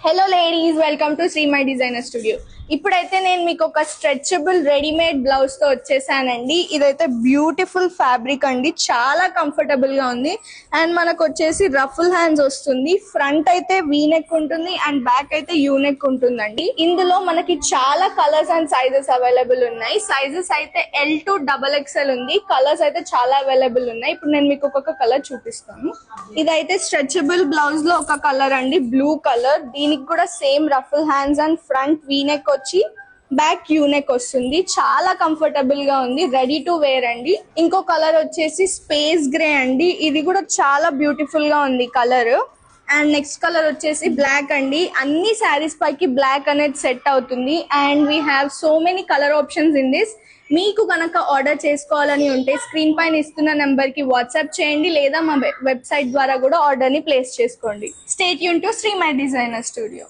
Hello ladies, welcome to Shri my designer studio. ఇప్పుడైతే నేను మీకు ఒక స్ట్రెచబుల్ రెడీమేడ్ బ్లౌజ్ తో వచ్చేసానండి. ఇదైతే బ్యూటిఫుల్ ఫ్యాబ్రిక్ అండి, చాలా కంఫర్టబుల్ గా ఉంది. అండ్ మనకు వచ్చేసి రఫుల్ హ్యాండ్స్ వస్తుంది. ఫ్రంట్ అయితే వీ నెక్ ఉంటుంది అండ్ బ్యాక్ అయితే యూ నెక్ ఉంటుందండి. ఇందులో మనకి చాలా కలర్స్ అండ్ సైజెస్ అవైలబుల్ ఉన్నాయి. సైజెస్ అయితే L to XXL ఉంది. కలర్స్ అయితే చాలా అవైలబుల్ ఉన్నాయి. ఇప్పుడు నేను మీకు ఒక్కొక్క కలర్ చూపిస్తాను. ఇదైతే స్ట్రెచబుల్ బ్లౌజ్ లో ఒక కలర్ అండి, బ్లూ కలర్. దీనికి కూడా same ruffle hands and front V neck వచ్చి బ్యాక్ యూ నెక్ వస్తుంది. చాలా కంఫర్టబుల్ గా ఉంది, రెడీ టు వేర్ అండి. ఇంకో కలర్ వచ్చేసి స్పేస్ గ్రే అండి. ఇది కూడా చాలా బ్యూటిఫుల్ గా ఉంది కలర్. అండ్ నెక్స్ట్ కలర్ వచ్చేసి బ్లాక్ అండి. అన్ని శారీస్ పైకి బ్లాక్ అనేది సెట్ అవుతుంది. And we have so many colour options in this. మీకు కనుక ఆర్డర్ చేసుకోవాలని ఉంటే స్క్రీన్ పైన ఇస్తున్న నెంబర్ కి వాట్సాప్ చేయండి, లేదా మా వెబ్సైట్ ద్వారా కూడా ఆర్డర్ ని ప్లేస్ చేసుకోండి. Stay tune to Shri my designer studio.